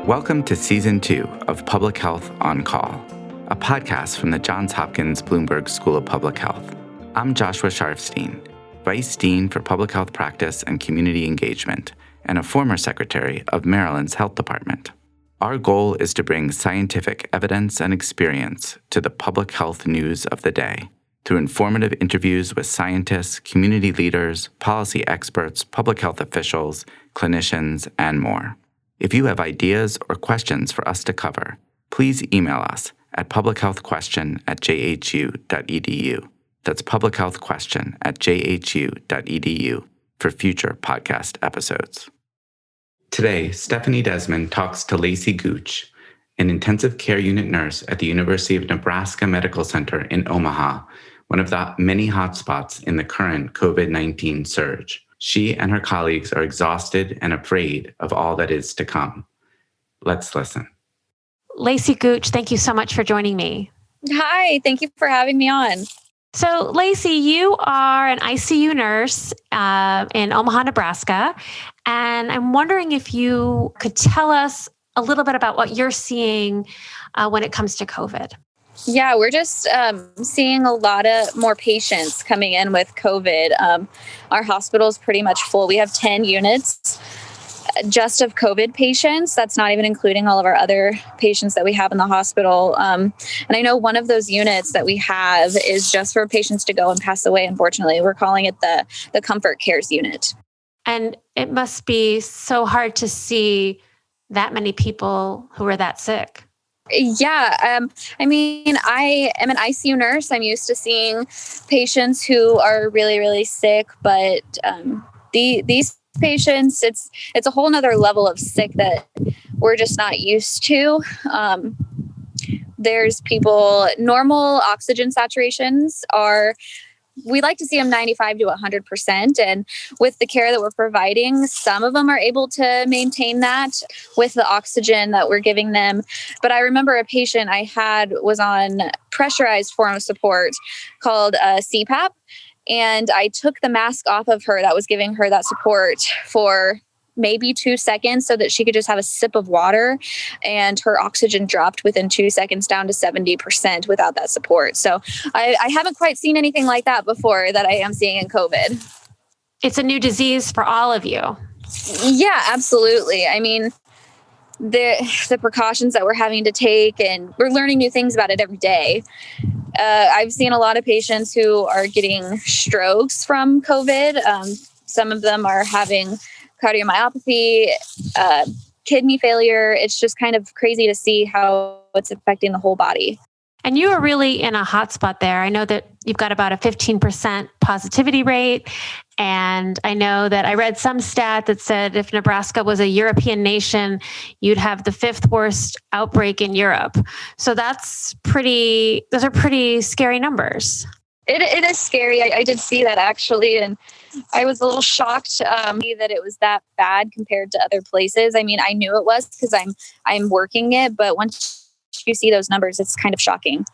Welcome to Season 2 of Public Health on Call, a podcast from the Johns Hopkins Bloomberg School of Public Health. I'm Joshua Sharfstein, Vice Dean for Public Health Practice and Community Engagement, and a former Secretary of Maryland's Health Department. Our goal is to bring scientific evidence and experience to the public health news of the day through informative interviews with scientists, community leaders, policy experts, public health officials, clinicians, and more. If you have ideas or questions for us to cover, please email us at publichealthquestion@jhu.edu. That's publichealthquestion@jhu.edu for future podcast episodes. Today, Stephanie Desmond talks to Lacey Gooch, an intensive care unit nurse at the University of Nebraska Medical Center in Omaha, one of the many hotspots in the current COVID-19 surge. She and her colleagues are exhausted and afraid of all that is to come. Let's listen. Lacey Gooch, thank you so much for joining me. Hi, thank you for having me on. So, Lacey, you are an ICU nurse in Omaha, Nebraska, and I'm wondering if you could tell us a little bit about what you're seeing when it comes to COVID. Yeah, we're just seeing a lot of more patients coming in with COVID. Our hospital is pretty much full. We have 10 units just of COVID patients. That's not even including all of our other patients that we have in the hospital. And I know one of those units that we have is just for patients to go and pass away, unfortunately. We're calling it the Comfort Cares unit. And it must be so hard to see that many people who are that sick. Yeah. I mean, I am an ICU nurse. I'm used to seeing patients who are really, really sick, but these patients, it's a whole nother level of sick that we're just not used to. There's people, normal oxygen saturations we like to see them 95 to 100%. And with the care that we're providing, some of them are able to maintain that with the oxygen that we're giving them. But I remember a patient I had was on pressurized form of support called CPAP. And I took the mask off of her that was giving her that support for maybe 2 seconds so that she could just have a sip of water, and her oxygen dropped within 2 seconds down to 70% without that support. So I haven't quite seen anything like that before that I am seeing in COVID. It's a new disease for all of you. Yeah, absolutely. I mean, the precautions that we're having to take, and we're learning new things about it every day. I've seen a lot of patients who are getting strokes from COVID. Some of them are having cardiomyopathy, kidney failure. It's just kind of crazy to see how it's affecting the whole body. And you are really in a hot spot there. I know that you've got about a 15% positivity rate. And I know that I read some stat that said if Nebraska was a European nation, you'd have the 5th worst outbreak in Europe. So those are pretty scary numbers. It is scary. I did see that actually. And I was a little shocked that it was that bad compared to other places. I mean, I knew it was because I'm working it, but once you see those numbers, it's kind of shocking.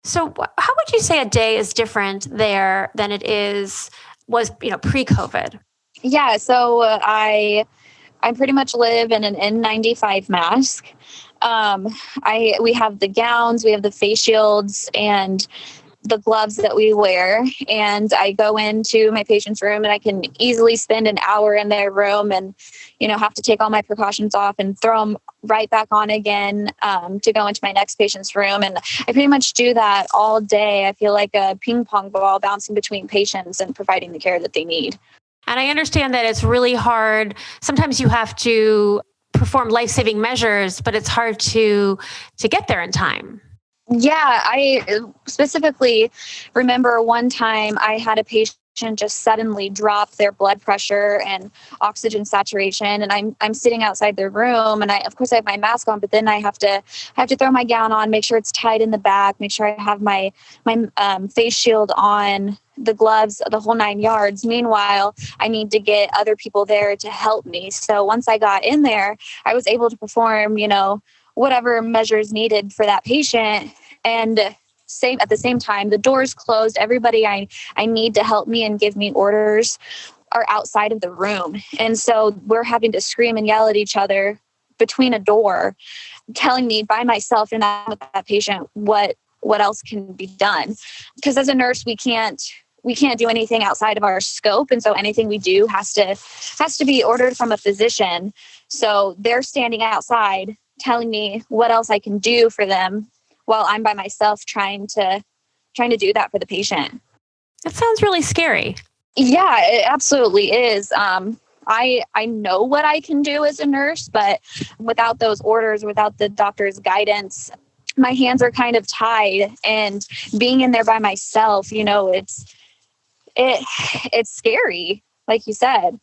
So how would you say a day is different there than it was pre-COVID? Yeah. So I pretty much live in an N95 mask. We have the gowns, we have the face shields, and the gloves that we wear. And I go into my patient's room and I can easily spend an hour in their room and, have to take all my precautions off and throw them right back on again to go into my next patient's room. And I pretty much do that all day. I feel like a ping pong ball bouncing between patients and providing the care that they need. And I understand that it's really hard. Sometimes you have to perform life-saving measures, but it's hard to get there in time. Yeah, I specifically remember one time I had a patient just suddenly drop their blood pressure and oxygen saturation, and I'm sitting outside their room, and I have my mask on, but then I have to throw my gown on, make sure it's tied in the back, make sure I have my face shield on, the gloves, the whole 9 yards. Meanwhile, I need to get other people there to help me. So once I got in there, I was able to perform, whatever measures needed for that patient. And at the same time, the doors closed. Everybody I need to help me and give me orders are outside of the room. And so we're having to scream and yell at each other between a door, telling me by myself and with that patient what else can be done. Because as a nurse, we can't do anything outside of our scope. And so anything we do has to be ordered from a physician. So they're standing outside telling me what else I can do for them while I'm by myself trying to do that for the patient. That sounds really scary. Yeah, it absolutely is. I know what I can do as a nurse, but without those orders, without the doctor's guidance, my hands are kind of tied. And being in there by myself, it's scary, like you said.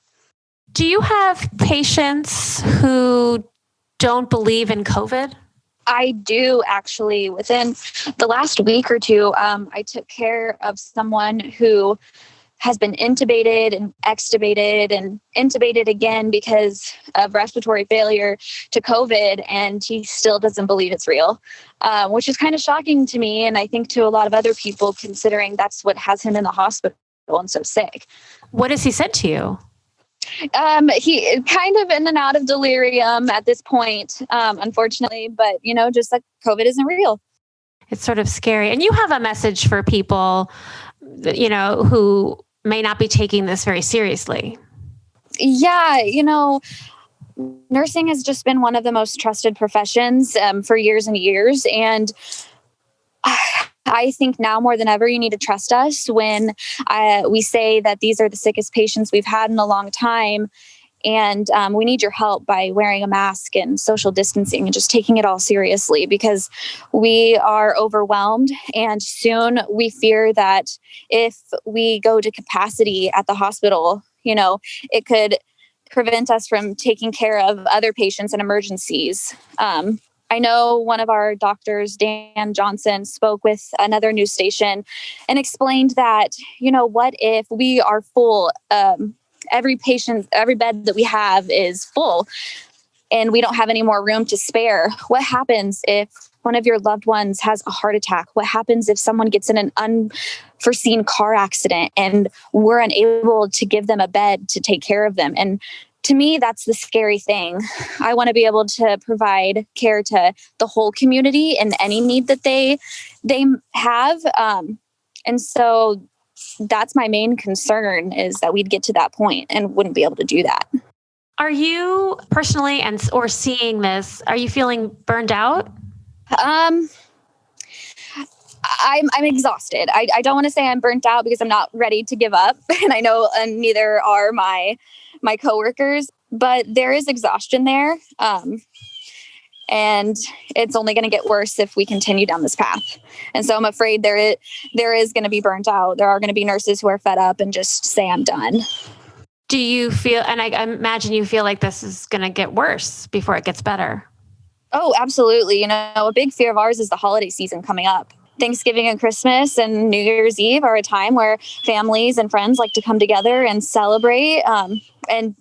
Do you have patients who don't believe in COVID? I do, actually. Within the last week or two, I took care of someone who has been intubated and extubated and intubated again because of respiratory failure to COVID, and he still doesn't believe it's real, which is kind of shocking to me, and I think to a lot of other people, considering that's what has him in the hospital and so sick. What has he said to you? He kind of in and out of delirium at this point, unfortunately, but just like COVID isn't real. It's sort of scary. And you have a message for people, who may not be taking this very seriously. Yeah. Nursing has just been one of the most trusted professions, for years and years. And I think now more than ever, you need to trust us when we say that these are the sickest patients we've had in a long time. And we need your help by wearing a mask and social distancing and just taking it all seriously, because we are overwhelmed. And soon we fear that if we go to capacity at the hospital, it could prevent us from taking care of other patients in emergencies. I know one of our doctors, Dan Johnson, spoke with another news station and explained that, what if we are full, every bed that we have is full and we don't have any more room to spare? What happens if one of your loved ones has a heart attack? What happens if someone gets in an unforeseen car accident and we're unable to give them a bed to take care of them? And to me, that's the scary thing. I want to be able to provide care to the whole community and any need that they have. And so that's my main concern, is that we'd get to that point and wouldn't be able to do that. Are you personally or seeing this, are you feeling burned out? I'm exhausted. I don't want to say I'm burnt out because I'm not ready to give up. And I know neither are my coworkers, but there is exhaustion there. And it's only going to get worse if we continue down this path. And so I'm afraid there is going to be burnt out. There are going to be nurses who are fed up and just say, I'm done. Do you feel, and I imagine you feel like this is going to get worse before it gets better? Oh, absolutely. A big fear of ours is the holiday season coming up. Thanksgiving and Christmas and New Year's Eve are a time where families and friends like to come together and celebrate. And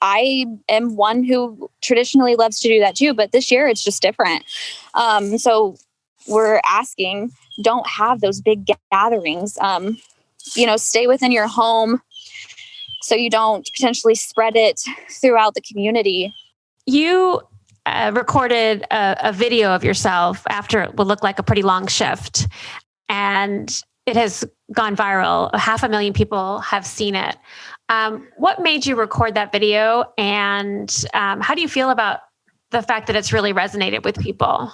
I am one who traditionally loves to do that too, but this year it's just different. So we're asking, don't have those big gatherings. Stay within your home so you don't potentially spread it throughout the community. You recorded a video of yourself after it would look like a pretty long shift, and it has gone viral. 500,000 people have seen it. What made you record that video, and how do you feel about the fact that it's really resonated with people?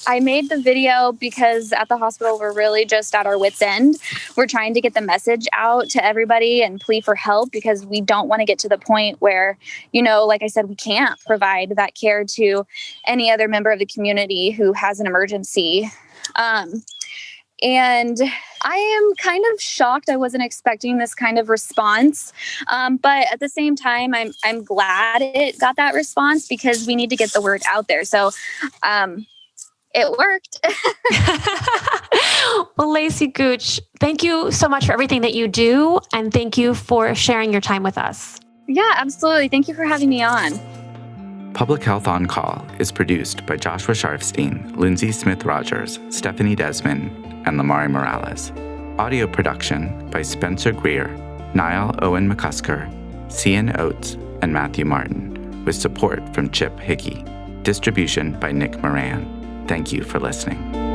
I made the video because at the hospital, we're really just at our wits' end. We're trying to get the message out to everybody and plea for help, because we don't want to get to the point where, like I said, we can't provide that care to any other member of the community who has an emergency. And I am kind of shocked. I wasn't expecting this kind of response. But at the same time, I'm glad it got that response, because we need to get the word out there. So, it worked. Well, Lacey Gooch, thank you so much for everything that you do. And thank you for sharing your time with us. Yeah, absolutely. Thank you for having me on. Public Health on Call is produced by Joshua Sharfstein, Lindsay Smith-Rogers, Stephanie Desmond, and Lamari Morales. Audio production by Spencer Greer, Niall Owen McCusker, Cian Oates, and Matthew Martin, with support from Chip Hickey. Distribution by Nick Moran. Thank you for listening.